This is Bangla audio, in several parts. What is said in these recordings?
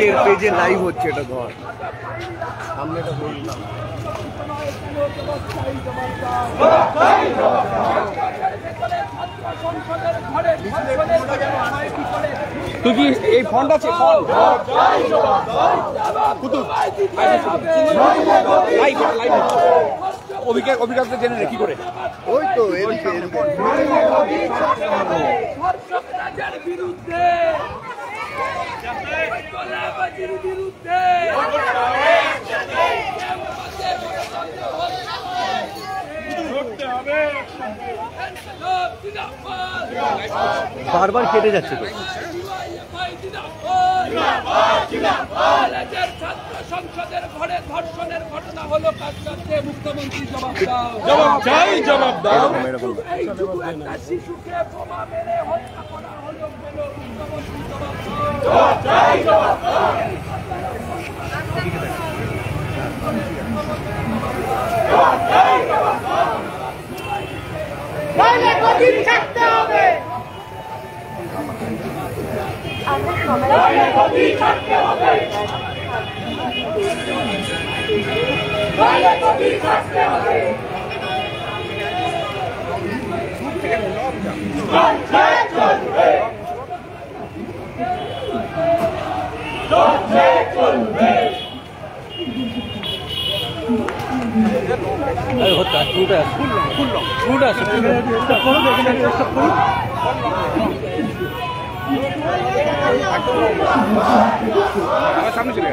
এর পেজে লাইভ হচ্ছে, এটা ধর সামনে এটা বললাম। তুই কি এই ফন্ড আছে? অভিজ্ঞতা জেনে রে কি করে? ওই তো বিরুদ্ধে বারবার কেটে যাচ্ছে তো। সংসদের ঘরে ধর্ষণের ঘটনা হলো, কাজে মুখ্যমন্ত্রী জবাব চাই, জবাব দাও। শিশুকে বোমা মেরে হত্যা করা হলো, মুখ্যমন্ত্রী জবাব চাই, জবাব দাও। থাকতে হবে, থাকতে হবে, থাকতে হবে। সামনে চলে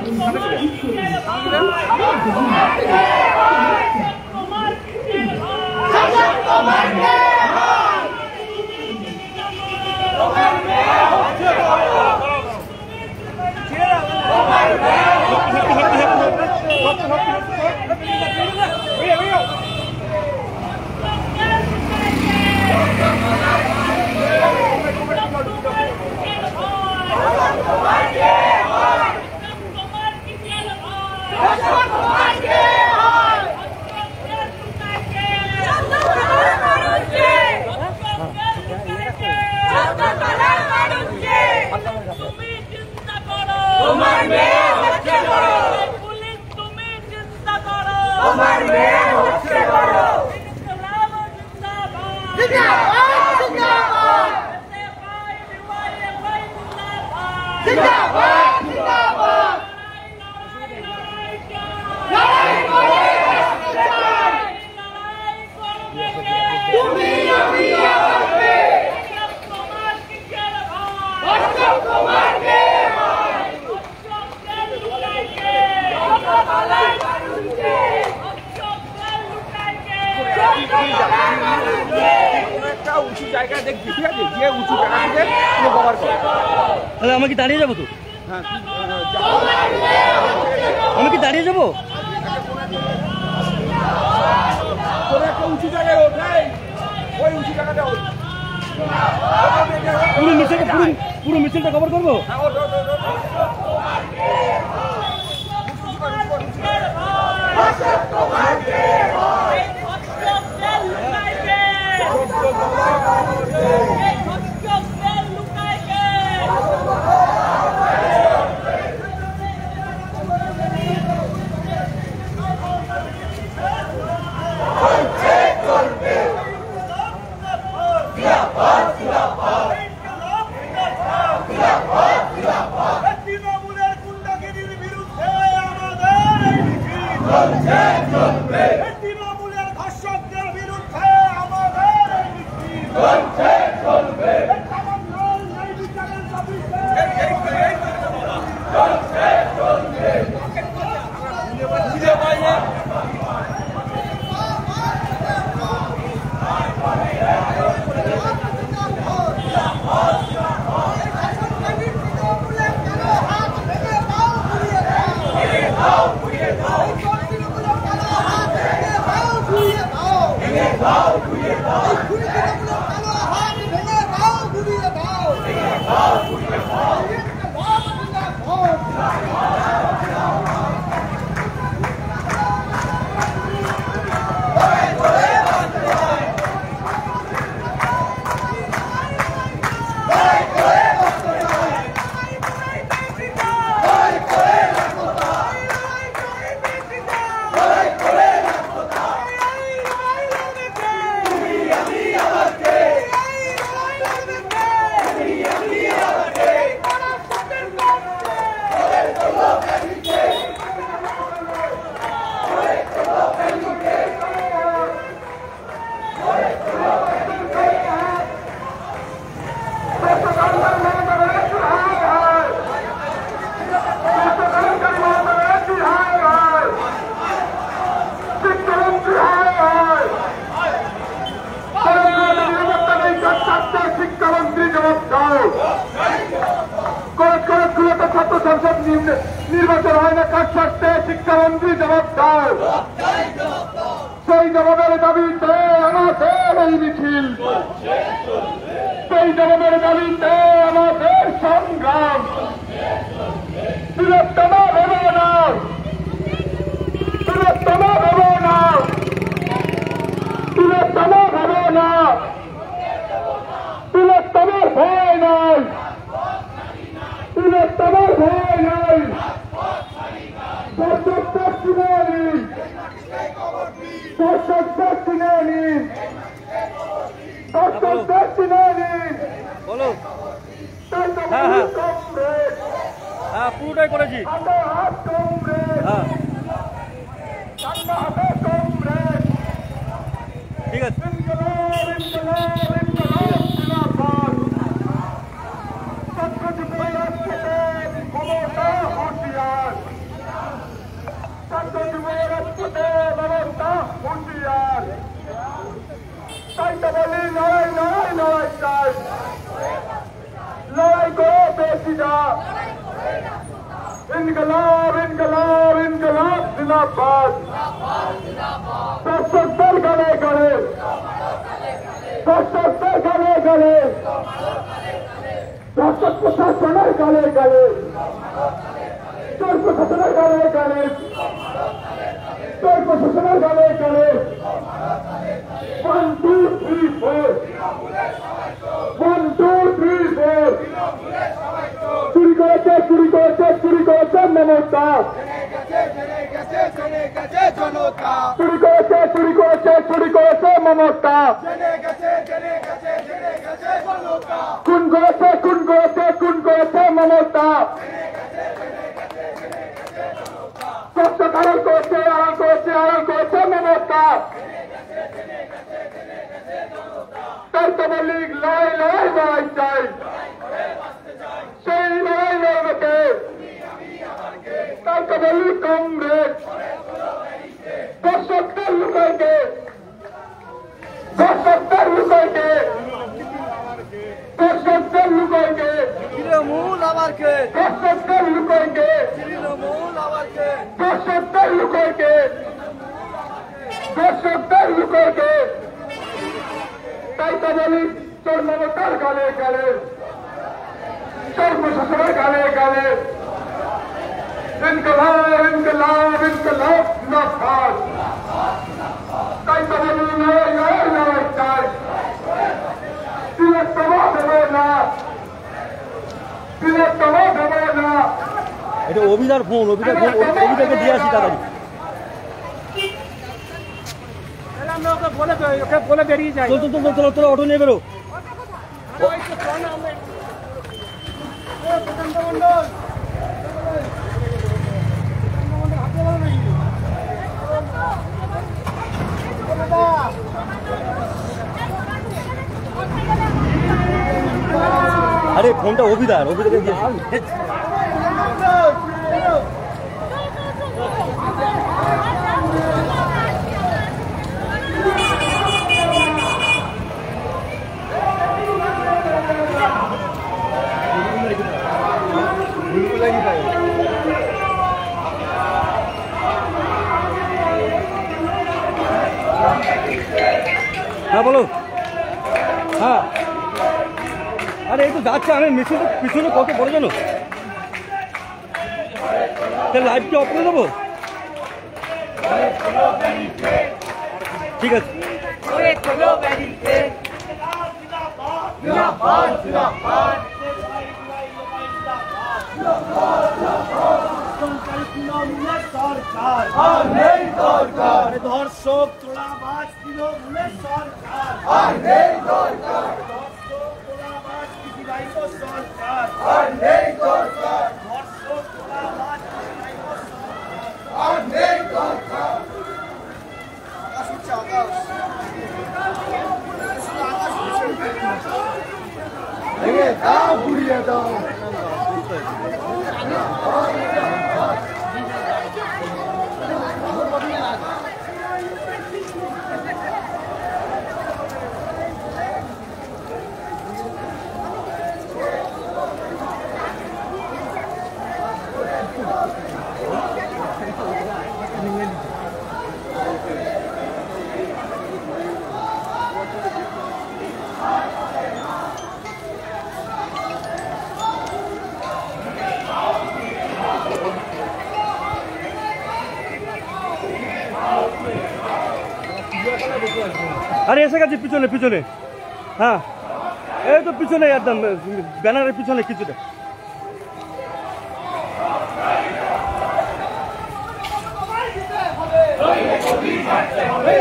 উঁচু জায়গা দেখবি, ঠিক আছে? গিয়ে উঁচু জায়গা থেকে পুরো কভার কর। তাহলে আমি কি দাঁড়িয়ে যাবো তো? হ্যাঁ, আমি কি দাঁড়িয়ে যাবো? একটা উঁচু জায়গায় ওঠাই, ওই উঁচু জায়গাটা পুরো মিছিলটা কভার করবো। তৃণমূলের ধর্ষকদের বিরুদ্ধে আমাদের আইনে কাজ করতে শিক্ষামন্ত্রী জবাব দাও। সেই জবাবের দাবিতে আমাদের এই মিছিল, সেই জবাবের দাবিতে আমাদের সংগ্রাম। বৃহত্তম ভেবো না, বৃহত্তম ভেবো না, বৃহত্তম ভেবো না, বৃহত্তমের ভয় নাই, বৃহত্তমের ভয় নাই। দর্শকদের চিনে নিন, দর্শকদের চিনে নিন, দর্শকদের চিনে নিন। বলো। তাই তো হ্যাঁ, হ্যাঁ। কমরেড, হ্যাঁ, পুরোটাই করেছি। হাতে হাত কমরেড, হ্যাঁ, হাতে হাতে কমরেড। ঠিক আছে। ইনকলাব, ইনকলাব, ইনকলাব জিন্দাবাদ। ছাত্রজীবী রাজপথে ক্ষমতা হুঁশিয়ার, ছাত্রজীবী রাজপথে ব্যবস্থা হুঁশিয়ার। তাই তো বলি লড়াই লড়াই লড়াই চাই, লড়াই করো বেশিটা। ইনকলাব, ইনকলাব, ইনকলাব জিন্দাবাদ। দর্শকদের গালে গালে, দর্শকদের গালে গালে, দর্শক প্রশাসনের গালে গালে, চোর প্রশাসনের গালে গালে, চোর প্রশাসনের গালে গালে। 1 2 3 4, 1 2 3 4। চুরি করেছে, চুরি করেছে, চুরি করেছে মমতা। চুরি করেছে, চুরি করেছে, চুরি করেছে মমতা। খুন করেছে, খুন করেছে, খুন করেছে মমতা। সত্য আড়াল করেছে, আড়াল করেছে, আড়াল করেছে মমতা। তাই তো বলি লড়াই লড়াই লড়াই চাই, সেই লড়াই লড়বে। তাই তো বলি কমরেড, দর্শকদের লুকাইকে, দর্শকদের লুকাইকে, দর্শকদের লুকাইকে, তৃণমূল আবার কে? দর্শকদের লুকাইকে, তৃণমূল আবার কে? দর্শকদের লুকাইকে, দর্শকদের লুকাইকে। তাই তো বলি চোর মমতার গালে গালে, চোর প্রশাসনের গালে গালে। ইনকলাব, ইনকলাব, ইনকলাব জিন্দাবাদ। তাই তো বলি লড়াই লড়াই লড়াই চাই, বৃহত্তম ভেবো না, বৃহত্তম ভেবো না। এটা অভিদার ফোন, অভিদাকে দিয়ে আসি তাড়াতাড়ি। আমরা ওকে বলে বেরিয়ে যাই। চল চল চল, চলো চলো, অটো নিয়ে বেরো। আরে ফোনটা অভিদার, অভিদাকে দিয়ে আসি। হ্যাঁ বলো। হ্যাঁ, আরে এই তো যাচ্ছে, আমি মেশিনটা পিছনে কত বড় জানো, লাইভ কি অফ করে দেবো? ঠিক আছে। ধর্ষক তোলাবাজ তৃণমূলের সরকার, ধর্ষক তোলাবাজ কৃষিবাহিত সরকার, ধর্ষক তোলাবাজ কৃষিবাহিত আরে এসে গেছে পিছনে পিছনে, হ্যাঁ এই তো পিছনে একদম ব্যানারের পিছনে কিছুটা।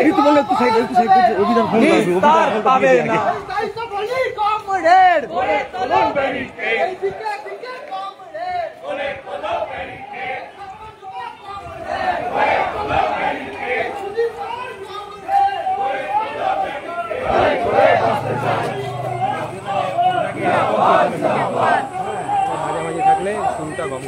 একটু বললে একটু সাইড অভিযান পাবে না। মাঝামাঝি থাকলে শুনটা কম।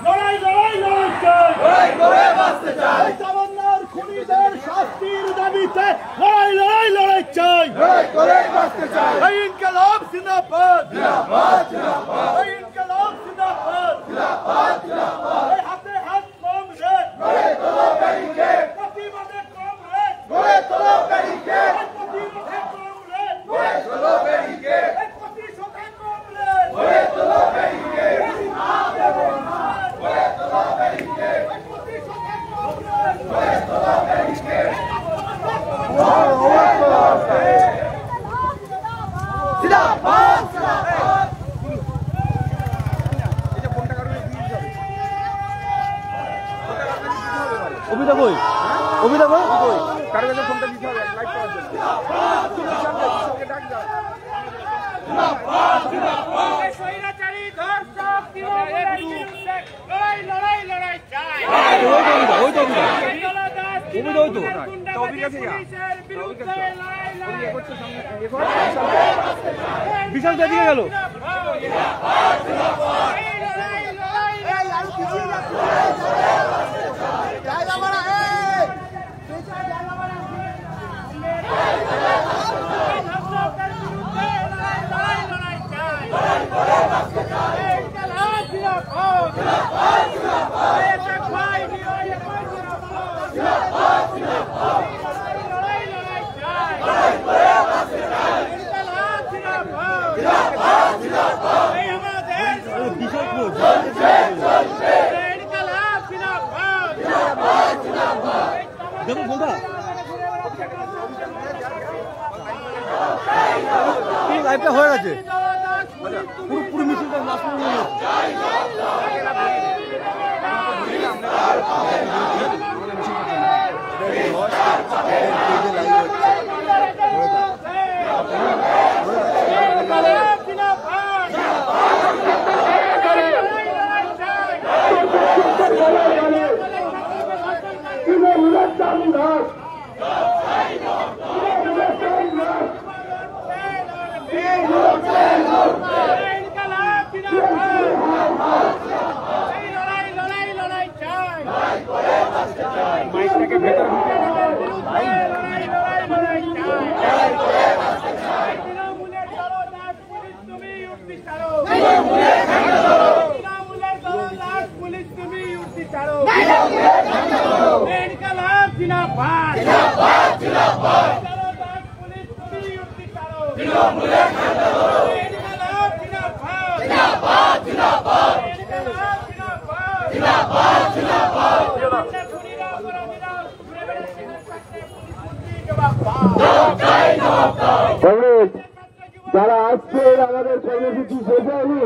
লড়াই লড়াই লড়াই চাই, লড়াই করে বাঁচতে চাই। তামান্নার খুনিদের শাস্তির দাবিতে লড়াই লড়াই লড়াই চাই, লড়াই করে বাঁচতে চাই। এই ইনকিলাব জিন্দাবাদ, জিন্দাবাদ জিন্দাবাদ। এই ইনকিলাব জিন্দাবাদ, জিন্দাবাদ জিন্দাবাদ। এই হাতে হাত কমরেড, গড়ে তোলো ব্যারিকেড। প্রতিবাদে কমরেড, গড়ে তোলো ব্যারিকেড। প্রতিবাদে কমরেড, গড়ে তোলো ব্যারিকেড। প্রতিশোধে কমরেড, গড়ে তোলো ব্যারিকেড। অভিদা বই, অভিদা বই কারো কাছে ফোনটা দিতে হবে লাইভ করার জন্য। স্বৈরাচারী ধর্ষক তৃণমূলের বিরুদ্ধে লড়াই লড়াই লড়াই চাই। ওই তো অভিদা, পুলিশের বিরুদ্ধে লড়াই লড়াই বিশাল দিকে গেল। দেখো বলটা লাইভটা হয়ে গেছে, পুরো পুরো মিছিলটা লাস্ট মাইকটাকে ভেতর তৃণমূলের দলদাস পুলিশ তুমি উঠতি ছাড়ো, তৃণমূলের দলদাস পুলিশ তুমি উঠতি ছাড়ো। ইনকিলাব জিন্দাবাদ, জিন্দাবাদ জিন্দাবাদ। দলদাস পুলিশ তুমি উঠতি ছাড়ো, তৃণমূলের ইনকিলাব জিন্দাবাদ, জিন্দাবাদ জিন্দাবাদ। ইনকিলাব জিন্দাবাদ, জিন্দাবাদ জিন্দাবাদ। খুনিরা অপরাধীরা ঘুরে বেড়াচ্ছেন সাথে পুলিশ মন্ত্রী জবাব কংগ্রেস যারা আজকের আমাদের কর্মসূচি শেষ হয়নি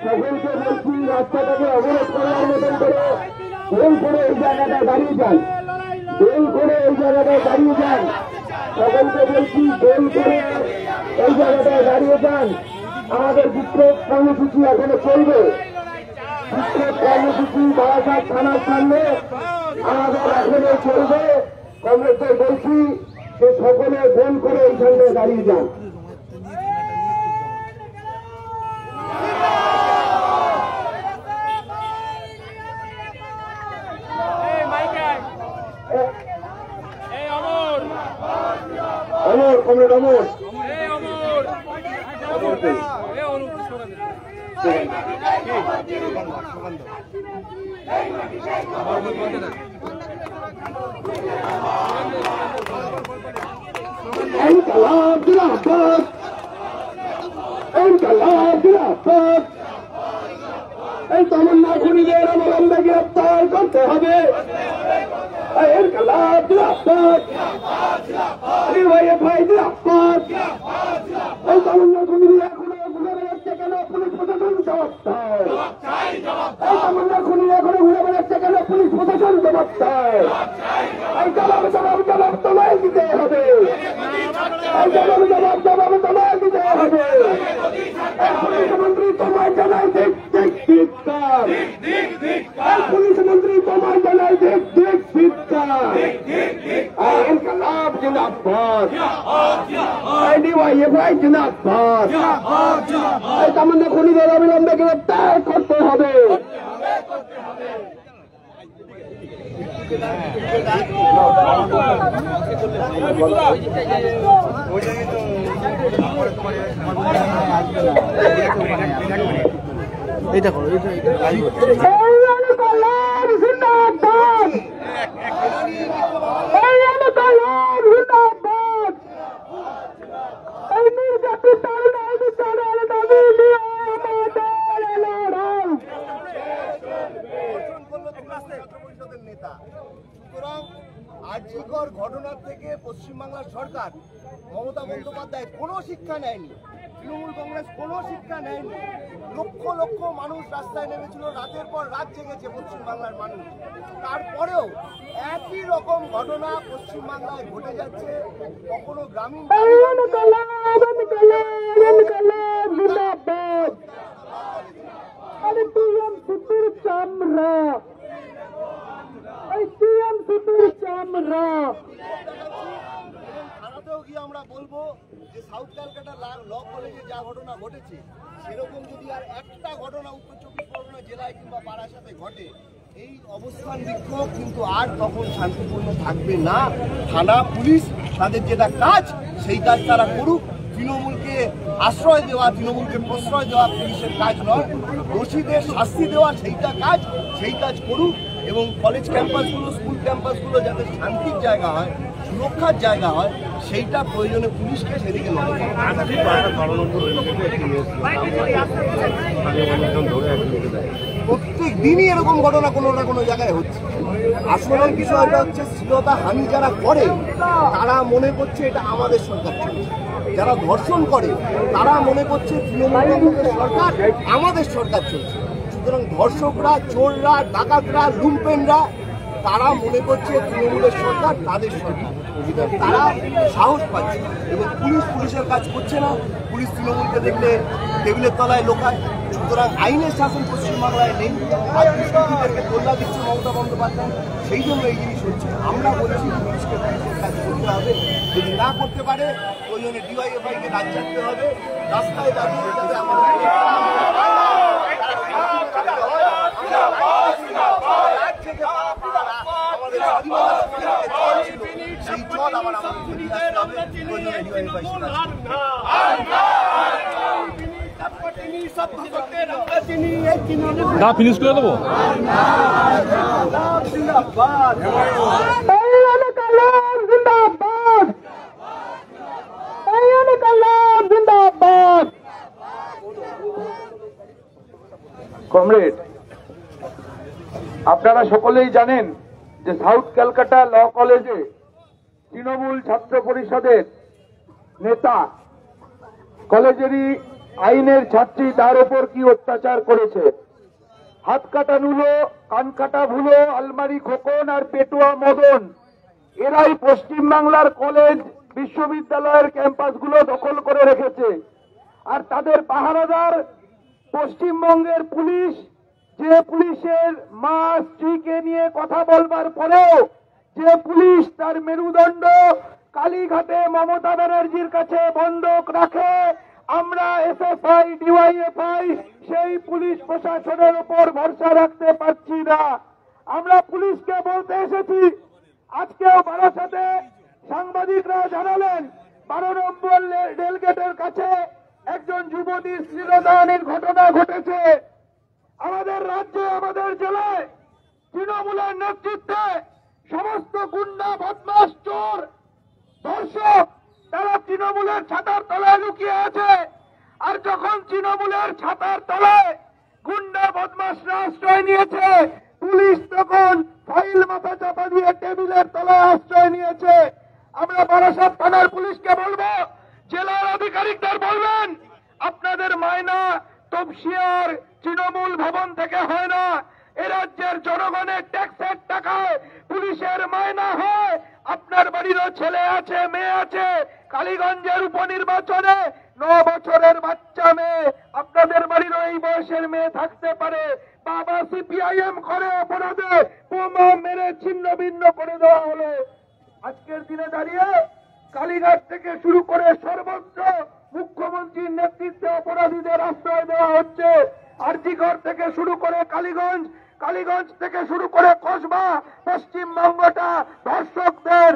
সকলকে বলছি রাস্তাটাকে অবরোধ করার মতন করে গোল করে এই জায়গাটায় দাঁড়িয়ে যান, গোল করে এই জায়গাটায় দাঁড়িয়ে যান। সকলকে বলছি গোল করে এই জায়গাটায় দাঁড়িয়ে যান। আমাদের বিক্ষোভ কর্মসূচি এখনো চলবে। বিক্ষোভ কর্মসূচি বারাসাত থানার সামনে আমাদের এখনো চলবে। কংগ্রেসের বলছি যে সকলে গোল করে এইখানটায় দাঁড়িয়ে যান। অমর কমরেড অমর ইনকিলাব জিন্দাবাদ, ইনকিলাব জিন্দাবাদ। এই তামান্না খুনিদের অবিলম্বে গ্রেফতার করতে হবে। ইনকিলাব জিন্দাবাদ, নির্বাহী প্রশাসন জবাব চায়। এই জবাব তোমায় দিতে হবে। এই জবাব তোমায় দিতে হবে। পুলিশ মন্ত্রী তোমায় জানাই ধিক্কার। পুলিশ মন্ত্রী তোমায় জানাই ধিক্কার। ইনকলাব জিন্দাবাদ। ডিওয়াইএফআই জিন্দাবাদ। তামান্না খুনিদের অবিলম্বে গ্রেপ্তার করতে হবে। এই দেখো আর্যিকর ঘটনার থেকে পশ্চিমবাংলার সরকার মমতা বন্দ্যোপাধ্যায় কোনো শিক্ষা নেয়নি, তৃণমূল কংগ্রেস কোনো শিক্ষা নেয়নি। লক্ষ লক্ষ মানুষ রাস্তায় নেমেছিল, রাতের পর রাত জেগেছে পশ্চিমবাংলার মানুষ। তারপরেও একই রকম ঘটনা পশ্চিমবাংলায় ঘটে যাচ্ছে। কখনো গ্রামীণ থানাতেও গিয়ে আমরা বলবো যে সাউথ ক্যালকাটা ল কলেজে যা ঘটনা ঘটেছে সেরকম যদি আর একটা ঘটনা উত্তর চব্বিশ পরগনা জেলায় কিংবা পাড়ার ঘটে, এই অবস্থান বিক্ষোভ কিন্তু আর তখন শান্তিপূর্ণ থাকবে না। থানা পুলিশ তাদের যেটা কাজ সেই কাজ তারা করুক। তৃণমূলকে আশ্রয় দেওয়া, তৃণমূলকে প্রশ্রয় দেওয়া পুলিশের কাজ নয়। দোষীদের শাস্তি দেওয়া সেই কাজ করুক। এবং কলেজ ক্যাম্পাসগুলো, স্কুল ক্যাম্পাসগুলো যাতে শান্তির জায়গা হয়, সুরক্ষার জায়গা হয়, সেইটা প্রয়োজনে পুলিশকে সেদিকে নজর দেওয়া। প্রত্যেক দিনই এরকম ঘটনা কোনো না কোনো জায়গায় হচ্ছে। আসলে বিষয়টা হচ্ছে শ্লীলতা হানি যারা করে তারা মনে করছে এটা আমাদের সরকার চলছে, যারা ধর্ষণ করে তারা মনে করছে তৃণমূল কংগ্রেসের সরকার আমাদের সরকার চলছে। সুতরাং ধর্ষকরা, চোররা, ডাকাতরা, লুম্পেনরা তারা মনে করছে তৃণমূলের সরকার তাদের সরকার। তারা সাহস পাচ্ছে এবং পুলিশের কাজ করছে না। পুলিশ তৃণমূলকে দেখলে টেবিলের তলায় লোকায়। সুতরাং আইনের শাসন পশ্চিমবাংলায় নেই। আর দুষ্কৃতীদেরকে তোল্লা দিচ্ছে মমতা বন্দ্যোপাধ্যায়, সেই জন্য এই জিনিস হচ্ছে। আমরা বলছি পুলিশকে পুলিশের কাজ করতে হবে। যদি না করতে পারে ওই জন্য ডিওয়াইএফআইকে রাজ ছাড়তে হবে। রাস্তায় দাঁড়িয়ে যাতে আমাদের সেই চল আবার আমাদের ফিনিশ করে দেবো। কমরেড, আপনারা সকলেই জানেন যে সাউথ ক্যালকাটা ল কলেজে তৃণমূল ছাত্র পরিষদের নেতা কলেজেরই আইনের ছাত্রী তার উপর কি অত্যাচার করেছে। হাত কাটা নুলো, কান কাটা ভুলো, আলমারি খোকন আর পেটুয়া মদন এরাই পশ্চিমবাংলার কলেজ বিশ্ববিদ্যালয়ের ক্যাম্পাসগুলো দখল করে রেখেছে। আর তাদের পাহারাদার পশ্চিমবঙ্গের পুলিশ, যে পুলিশের মা স্ত্রীকে নিয়ে কথা বলবার পরেও যে পুলিশ তার মেরুদণ্ড কালীঘাটে মমতা ব্যানার্জির কাছে বন্ধক রাখে, আমরা এসএফআই, ডিওয়াইএফআই সেই পুলিশ প্রশাসনের উপর ভরসা রাখতে পারছি না। আমরা পুলিশকে বলতে এসেছি, আজকেও বারাসাতে সাংবাদিকরা জানালেন 12 নম্বর রেলগেটের কাছে একজন যুবতীর শ্লীলতাহানির ঘটনা ঘটেছে। আমাদের রাজ্যে, আমাদের জেলায় তৃণমূলের নেতৃত্বে সমস্ত গুন্ডা, বদমাশ, চোর, ধর্ষক তারা তৃণমূলের ছাতার তলায় লুকিয়ে আছে। আর যখন তৃণমূলের ছাতার তলায় গুন্ডা, বদমাশরা আশ্রয় নিয়েছে, পুলিশ তখন ফাইল মাথা চাপা দিয়ে টেবিলের তলায় আশ্রয় নিয়েছে। আমরা বারাসাত থানার পুলিশকে বলবো, জেলার আধিকারিকদের বলবেন, আপনাদের মায়না তপসিয়ার তৃণমূল ভবন থেকে হয় না, এ রাজ্যের জনগণের ট্যাক্সের টাকা বাড়িরও ছেলে আছে, মেয়ে আছে। কালীগঞ্জের উপনির্বাচনে 9 বছরের বাচ্চা মেয়ে, আপনাদের বাড়িরও এই বয়সের মেয়ে থাকতে পারে। বাবা সিপিআইএম করে অপরাধে বোমা মেরে ছিন্ন ভিন্ন করে দেওয়া হলো। আজকের দিনে দাঁড়িয়ে কালীঘাট থেকে শুরু করে সর্বত্র মুখ্যমন্ত্রীর নেতৃত্বে অপরাধীদের আশ্রয় দেওয়া হচ্ছে। আরজিকর থেকে শুরু করে কালীগঞ্জ, কালীগঞ্জ থেকে শুরু করে কসবা, পশ্চিমবঙ্গটা ধর্ষকদের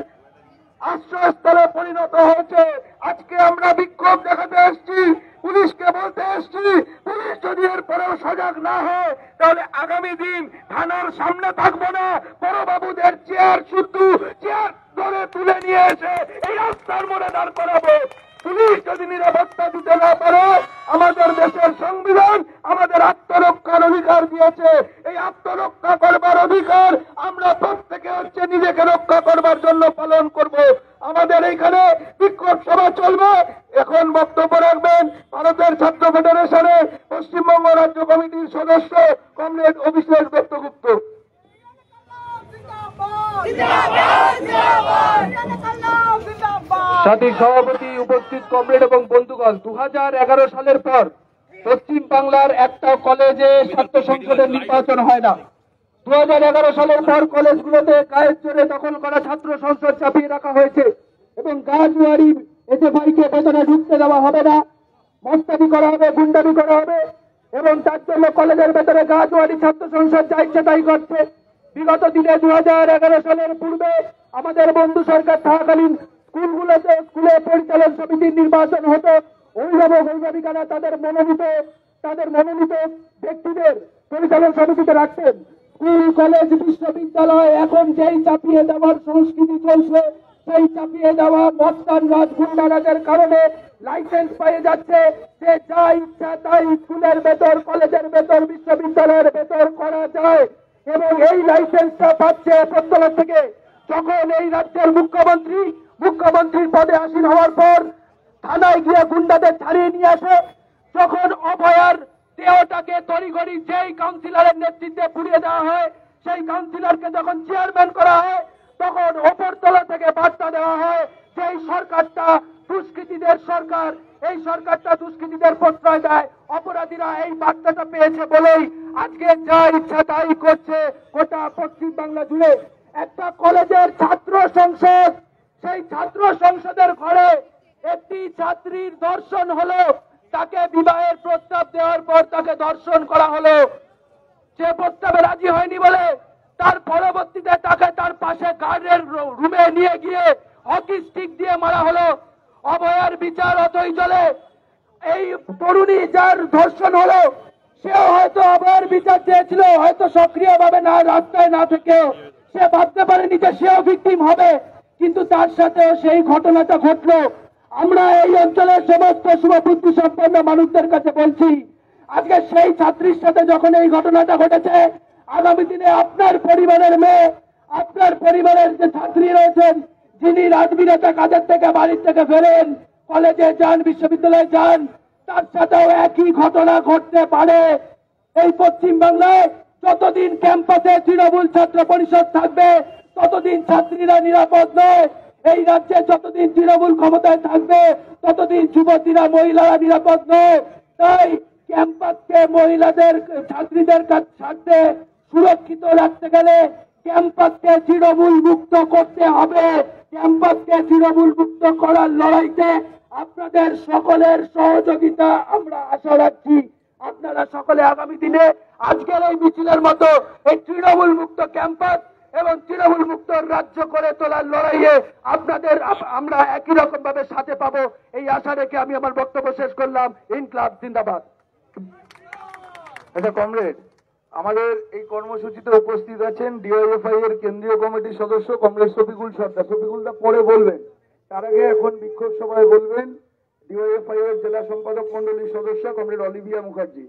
আশ্রয়স্থলে পরিণত হয়েছে। আজকে আমরা বিক্ষোভ দেখাতে এসেছি, পুলিশকে বলতে এসেছি, পুলিশ যদি এরপরেও সজাগ না হয় তাহলে আগামী দিন থানার সামনে থাকবো না, বড়বাবুদের চেয়ার শুদ্ধ চেয়ার ধরে তুলে নিয়ে এসে এই রাস্তার মোড়ে দাঁড় করাবো। পুলিশ যদি নিরাপত্তা দিতে না পারে, আমাদের দেশের সংবিধান আমাদের আত্মরক্ষার অধিকার দিয়েছে। এই আত্মরক্ষা করবার অধিকার আমরা প্রত্যেকে নিজেকে রক্ষা করবার জন্য পালন করব। আমাদের এইখানে বিক্ষোভ সভা চলবে। এখন বক্তব্য রাখবেন ভারতের ছাত্র ফেডারেশনের পশ্চিমবঙ্গ রাজ্য কমিটির সদস্য কমরেড অভিষেক দত্তগুপ্ত। সাথী সভাপতি, উপস্থিত কমরেড এবং বন্ধুগণ, 2011 সালের পর পশ্চিম বাংলার একটা কলেজে ছাত্র সংসদের নির্বাচন হয় না। 2011 সালের পর কলেজগুলোতে গায়ের জোরে দখল করা ছাত্র সংসদ চাপিয়ে রাখা হয়েছে এবং গাজুয়ারি এসএফআইকে ভেতরে ঢুকতে দেওয়া হবে না, মস্তানি করা হবে, গুন্ডামি করা হবে এবং তার জন্য কলেজের ভেতরে গাজুয়ারি ছাত্র সংসদ যা ইচ্ছে তাই করছে। বিগত দিনে 2011 সালের পূর্বে আমাদের বন্ধু সরকার থাকাকালীন স্কুলগুলোতে স্কুলে পরিচালন সমিতির নির্বাচন হতো। অভিভাবক অভিভাবিকারা তাদের মনোনীত ব্যক্তিদের পরিচালন সমিতিতে রাখতেন। স্কুল, কলেজ, বিশ্ববিদ্যালয় এখন যেই চাপিয়ে দেওয়ার সংস্কৃতি চলছে, সেই চাপিয়ে দেওয়া মস্তান রাজ, গুন্ডারাজের কারণে লাইসেন্স পেয়ে যাচ্ছে যে যা ইচ্ছা তাই স্কুলের ভেতর, কলেজের ভেতর, বিশ্ববিদ্যালয়ের ভেতর করা যায় এবং এই লাইসেন্সটা পাচ্ছে উপরতলা থেকে। যখন এই রাজ্যের মুখ্যমন্ত্রীর পদে আসীন হওয়ার পর থানায় গিয়ে গুন্ডাদের ছাড়িয়ে নিয়ে আসে, যখন অভয়ার দেহটাকে তড়িঘড়ি যেই কাউন্সিলরের নেতৃত্বে পুড়িয়ে দেওয়া হয়, সেই কাউন্সিলরকে যখন চেয়ারম্যান করা হয়, তখন ওপরতলা থেকে বার্তা দেওয়া হয় যে এই সরকারটা দুষ্কৃতীদের সরকার, এই সরকারটা দুষ্কৃতীদের প্রশ্রয় দেয়। অপরাধীরা এই বার্তাটা পেয়েছে বলেই আজকে যা ইচ্ছা তাই করছে গোটা পশ্চিম বাংলা জুড়ে। একটা কলেজের ছাত্র সংসদ, সেই ছাত্র সংসদের ঘরে একটি ছাত্রীর ধর্ষণ হলো, তাকে বিবাহের প্রস্তাব দেওয়ার পর তাকে ধর্ষণ করা হলো। সে প্রস্তাবে রাজি হয়নি বলে তার পরবর্তীতে তাকে তার পাশে গার্ডের রুমে নিয়ে গিয়ে হকি স্টিক দিয়ে মারা হলো। অভয়ার বিচার অতই চলে। এই তরুণী যার ধর্ষণ হলো সেও হয়তো অভয়ার বিচার চেয়েছিল, হয়তো সক্রিয়ভাবে না, রাস্তায় না থেকেও সে ভাবতে পারেনি যে সেও ভিকটিম হবে, কিন্তু তার সাথেও সেই ঘটনাটা ঘটলো। আমরা এই অঞ্চলের সমস্ত শুভবুদ্ধি সম্পন্ন মানুষদের কাছে বলছি, আজকে সেই ছাত্রীর সাথে যখন এই ঘটনাটা ঘটেছে, আগামী দিনে আপনার পরিবারের মেয়ে, আপনার পরিবারের যে ছাত্রী রয়েছেন, যিনি রাজবিরাটা কাজের থেকে বাড়ির থেকে ফেরেন, কলেজে যান, বিশ্ববিদ্যালয়ে যান, তার সাথেও একই ঘটনা ঘটতে পারে। এই পশ্চিম বাংলায় যতদিন ক্যাম্পাসে তৃণমূল ছাত্র পরিষদ থাকবে ততদিন ছাত্রীরা নিরাপদ নয়। এই রাজ্যে যতদিন তৃণমূল ক্ষমতায় থাকবে ততদিন যুবতীরা, মহিলারা নিরাপদ নয়। তাই ক্যাম্পাসকে মহিলাদের, ছাত্রীদের স্বার্থে সুরক্ষিত রাখতে গেলে ক্যাম্পাসকে তৃণমূল মুক্ত করতে হবে। ক্যাম্পাসকে তৃণমূল মুক্ত করার লড়াইতে আপনাদের সকলের সহযোগিতা আমরা আশা রাখছি। আপনারা সকলে আগামী দিনে আজকের এই মিছিলের মতো এই তৃণমূল মুক্ত ক্যাম্পাস এবং তৃণমূল মুক্ত রাজ্য করে তোলার লড়াইয়ে আপনাদের আমরা একই রকম ভাবে সাথে পাবো, এই আশা রেখে আমি আমার বক্তব্য শেষ করলাম। ইনকলাব জিন্দাবাদ। আচ্ছা কমরেড, আমাদের এই কর্মসূচিতে উপস্থিত আছেন ডিওএফআই এর কেন্দ্রীয় কমিটির সদস্য কমরেড শফিকুল সর্দার। শফিকুলদা পরে বলবেন, তার আগে এখন বিক্ষোভ সভায় বলবেন ডিওএফআই এর জেলা সম্পাদক মন্ডলীর সদস্য কমরেড অলিভিয়া মুখার্জি।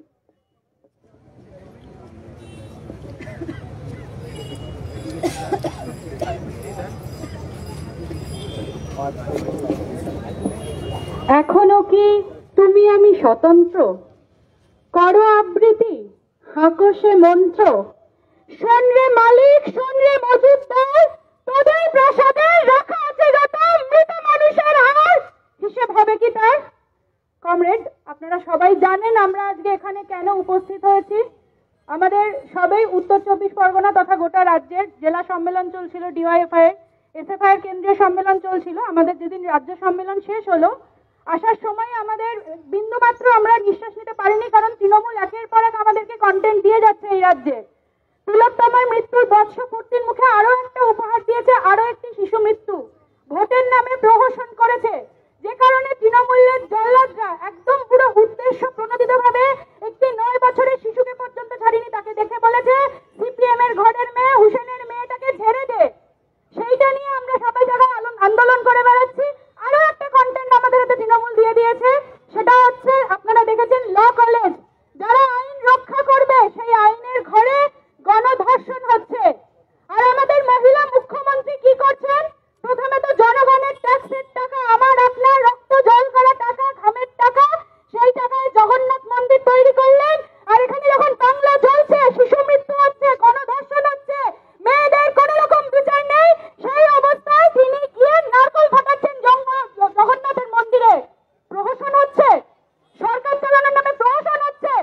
এখনো কি তুমি আমি স্বতন্ত্র? করো আবৃত্তি, হাঁকো সে মন্ত্র। শোন রে মালিক, শোন রে মজুদদার, তোদের প্রাসাদের রাখা আছে জানেন আমরা আজকে এখানে কেন উপস্থিত হয়েছি। আমাদের সবাই উত্তর 24 পরগনা তথা গোটা রাজ্যের জেলা সম্মেলন চলছিল, ডিওয়াইএফআই এসএফআই এর কেন্দ্রীয় সম্মেলন চলছিল। আমাদের যেদিন রাজ্য সম্মেলন শেষ হলো, আসার সময় আমাদের বিন্দুমাত্র আমরা নিঃশ্বাস নিতে পারিনি, কারণ তৃণমূল একের পর এক আমাদেরকে কন্টেন্ট দিয়ে যাচ্ছে এই রাজ্যে। তিলোত্তমার মৃত্যুর বর্ষপূর্তির মুখে আরো একটা উপহার দিয়েছে, আরো একটি শিশু মৃত্যু। ভোটের নামে প্রহসন করেছে, যে কারণে তৃণমূলের জল্লাদরা একদম পুরো উদ্দেশ্য প্রণোদিত ভাবে একটি 9 বছরের শিশুকে পর্যন্ত ছাড়িনি, তাকে দেখে বলেছে সিপিএম এর ঘরের মেয়ে, হুসেনের মেয়েটাকে ছেড়ে দে। সেইটা নিয়ে আমরা সবাই জায়গায় আন্দোলন করে বেড়াচ্ছি। আরো একটা কন্টেন্ট আমাদের হাতে তৃণমূল দিয়ে দিয়েছে, সেটা হচ্ছে আপনারা দেখেছেন ল কলেজ। যারা আইন রক্ষা করবে সেই আইনের ঘরে গণধর্ষণ হচ্ছে। আর আমাদের মহিলা মুখ্যমন্ত্রী কি করছেন? প্রথমে তো জনগণের ট্যাক্সের টাকা, আমার আপনার রক্ত জল করা টাকা, ঘামের টাকা, সেই টাকায় জগন্নাথ মন্দির তৈরি করলেন। আর এখানে যখন বাংলা চলছে, শিশু মৃত্যু হচ্ছে, গণধর্ষণ হচ্ছে, মেয়েদের কোন রকম বিচার নেই, সেই অবস্থায় তিনি গিয়ে নারকল ফাটাচ্ছেন জগন্নাথের মন্দিরে। প্রহসন হচ্ছে, সরকার চালানোর নামে প্রহসন হচ্ছে।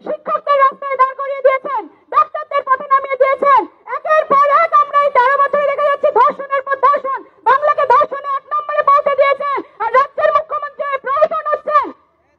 শিক্ষকদের রাস্তায় দাঁড় করিয়ে দিয়েছেন, ডাক্তারদের পথে নামিয়ে দিয়েছেন। একের পর এক আমরা এই 13 বছরে দেখে যাচ্ছি ধর্ষণের পর ধর্ষণ। বাংলাকে ধর্ষণে 1 নম্বরে পৌঁছে দিয়েছেন, আর রাজ্যের মুখ্যমন্ত্রী প্রহসন হচ্ছেন।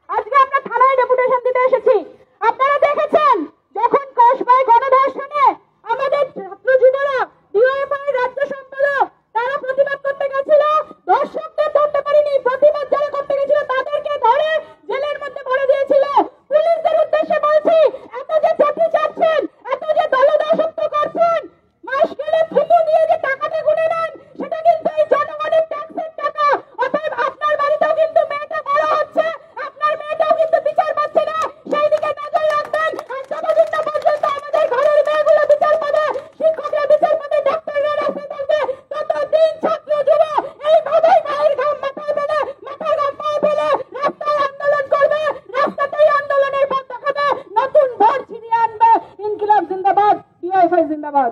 আজকে আমরা থানায় ডেপুটেশন দিতে এসেছি। আপনারা দেখেছেন যখন কসবায় গণধর্ষণে আমাদের ছাত্র যুবরা, ডিওএফআই রাজ্য সম্পাদক, তারা প্রতিবাদ করতে গেছিল, দর্শকদের ধরতে পারেনি, প্রতিবাদ যারা করতে গেছিল তাদেরকে ধরে জেলের মধ্যে ভরে দিয়েছিল। পুলিশদের উদ্দেশ্যে বলছি, এত যে চটি চাচ্ছেন, এত যে দলদাসত্ব করছেন, মাস গেলে থুতু দিয়ে যে টাকাটা গুনে নেন, সেটা কিন্তু এই জনগণের ট্যাক্সের টাকা। অতএব আপনার বাড়িতেও কিন্তু মেয়েটা বড় হচ্ছে, আপনার মেয়েটাও কিন্তু বিচার পাচ্ছে না, সেই দিকে নজর রাখবেন। আর যতদিন না পর্যন্ত আমাদের ঘরের মেয়েগুলো বিচার পাবে, শিক্ষকরা বিচার পাবে, ডাক্তাররা রাস্তায় থাকবে, ততদিন ছাত্র যুব এইভাবেই মায়ের ঘাম মাথায় ফেলে, মাথার ঘাম পায়ে ফেলে রাস্তায় আন্দোলন করবে, রাস্তাতেই আন্দোলনের পথ দেখাবে, নতুন ভোট ছিনিয়ে আনবে। ইনকিলাব জিন্দাবাদ, ডিওয়াইএফআই জিন্দাবাদ।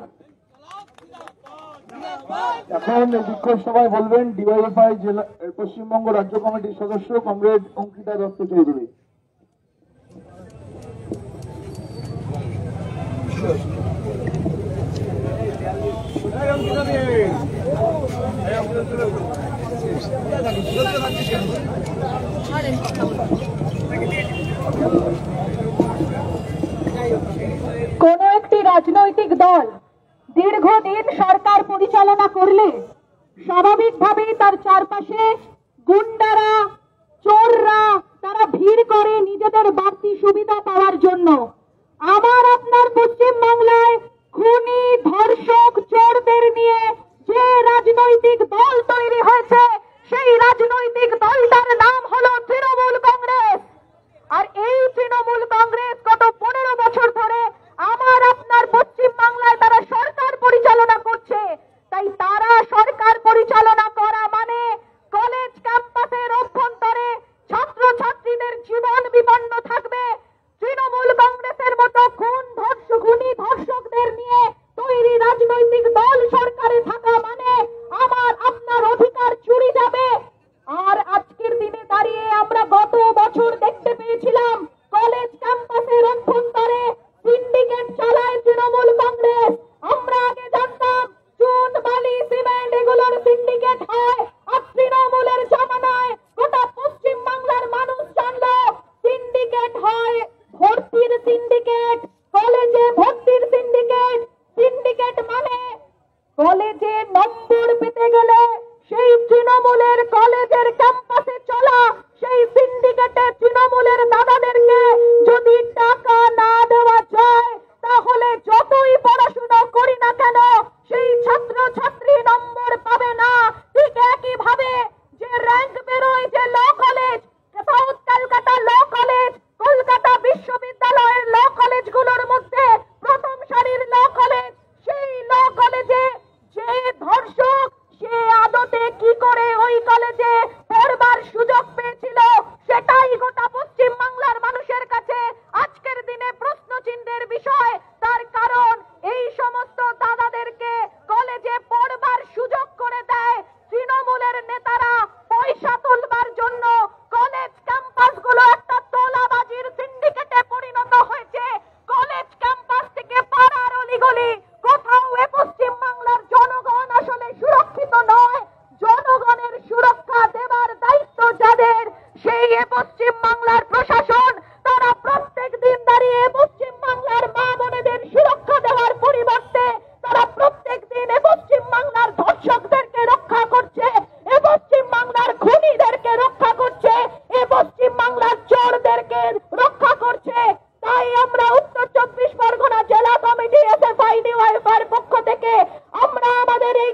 এখন বিক্ষোভ সভায় বলবেন ডিওয়াইএফআই জেলা পশ্চিমবঙ্গ রাজ্য কমিটির সদস্য কমরেড অঙ্কিতা দত্ত চৌধুরী। কোন একটি রাজনৈতিক দল দীর্ঘদিন সরকার পরিচালনা করলে স্বাভাবিকভাবেই তার চারপাশে গুন্ডারা, চোররা তারা ভিড় করে নিজেদের বাড়তি সুবিধা পাওয়ার জন্য। আমার আপনার পশ্চিমবাংলায় খুনি, ধর্ষক, চোরদের নিয়ে যে রাজনৈতিক দল তৈরি হয়েছে, সেই রাজনৈতিক দলটার নাম হলো তৃণমূল কংগ্রেস। আর এই তৃণমূল কংগ্রেস গত 15 বছর ধরে আমার আপনার পশ্চিম বাংলায় তারা সরকার পরিচালনা করছে। তাই তারা সরকার পরিচালনা করা মানে কলেজ ক্যাম্পাসের অভ্যন্তরে ছাত্র ছাত্রীদের জীবন বিপন্ন থাকবে। তৃণমূল কংগ্রেসের মতো খুনি ধর্ষকদের নিয়ে তৈরি রাজনৈতিক দল সরকারে থাকা মানে আমার আপনার অধিকার চুরি যাবে। আর আজকের দিনে দাঁড়িয়ে আমরা গত বছর দেখতে পেয়েছিলাম কলেজ ক্যাম্পাসের অভ্যন্তরে সিন্ডিকেট চালায় তৃণমূল কংগ্রেস। আমরা আগে জানতাম চুন, বালি, সিমেন্ট এগুলোর সিন্ডিকেট হয়, আর তৃণমূলের জামানায় গোটা পশ্চিম বাংলার মানুষ জানলো সিন্ডিকেট হয় ভর্তির সিন্ডিকেট, কলেজে ভর্তির সিন্ডিকেট। সিন্ডিকেট মানে কলেজে নম্বর পেতে গেলে সেই তৃণমূলের কলেজের ক্যাম্পাসে চলা সেই সিন্ডিকেটে তৃণমূলের দাদাদেরকে যদি টাকা না দেওয়া যায়, তাহলে যতই পড়াশোনা করি না কেন সেই ছাত্র ছাত্রী নম্বর পাবে না। ঠিক একই ভাবে যে র্যাঙ্ক বেরোয় যে law college, south Kolkata law college, Kolkata বিশ্ববিদ্যালয়ের ল কলেজগুলোর মধ্যে প্রথম সারির ল কলেজ, সেই ল কলেজে যে ধর্ষক সে আদতে কি করে ওই কলেজে পড়বার সুযোগ পেয়েছিল, সেটাই গোটা পশ্চিম বাংলার মানুষের কাছে আজকের দিনে প্রশ্নচিহ্নের বিষয়। তার কারণ এই সমস্ত দাদাদেরকে কলেজে পড়া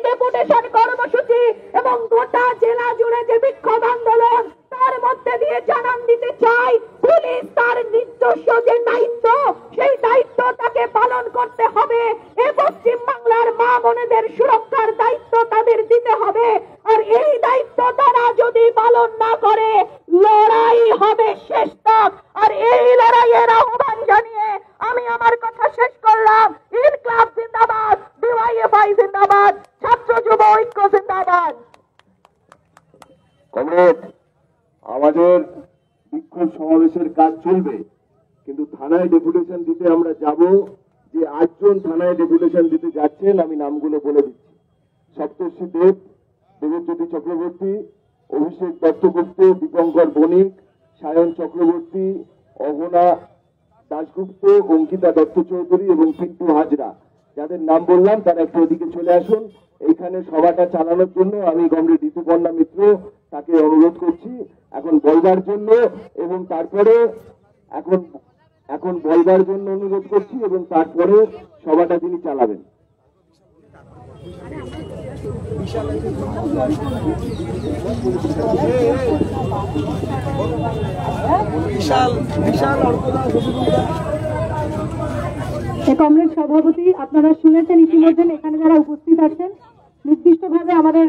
ডেপুটেশন কর্মসূচি এবং গোটা জেলা জুড়ে যে বিক্ষোভ আন্দোলন, তার মধ্যে দিয়ে জানান দিতে চাই, পুলিশ তার নিজস্ব যে দায়িত্ব, সেই দায়িত্ব তাকে পালন করতে হবে। এ পশ্চিম বাংলার মা বোনেদের সুরক্ষার দায়িত্ব তাদের দিতে হবে। আর এই দায়িত্ব তারা যদি পালন না করে, লড়াই হবে শেষ তক। আর এই লড়াইয়ের আহ্বান জানিয়ে আমি আমার কথা শেষ করলাম। ইনকলাব জিন্দাবাদ, ডিওয়াইএফআই জিন্দাবাদ, ছাত্র যুব ঐক্য জিন্দাবাদ। কমরেড, আমাদের বিক্ষোভ সমাবেশের কাজ চলবে, কিন্তু থানায় ডেপুটেশন দিতে আমরা যাব। যে 8 জন থানায় ডেপুটেশন দিতে যাচ্ছেন, আমি নামগুলো বলে দিচ্ছি। সপ্তর্ষি দেব, দেবজ্যোতি চক্রবর্তী, অভিষেক দত্তগুপ্ত, দীপঙ্কর বণিক, সায়ন চক্রবর্তী, অহনা দাশগুপ্ত, অঙ্কিতা দত্ত চৌধুরী এবং পিন্টু হাজরা। যাদের নাম বললাম তারা একটু ওদিকে চলে আসুন। এইখানে সভাটা চালানোর জন্য আমি কমরেড ঋতুপর্ণা মিত্র তাকে অনুরোধ করছি এখন বলবার জন্য, এবং তারপরে এখন বলবার জন্য অনুরোধ করছি, এবং তারপরে সভাটা তিনি চালাবেন। কমরেড সভাপতি, আপনারা শুনেছেন ইতিমধ্যে এখানে যারা উপস্থিত আছেন, নির্দিষ্টভাবে আমাদের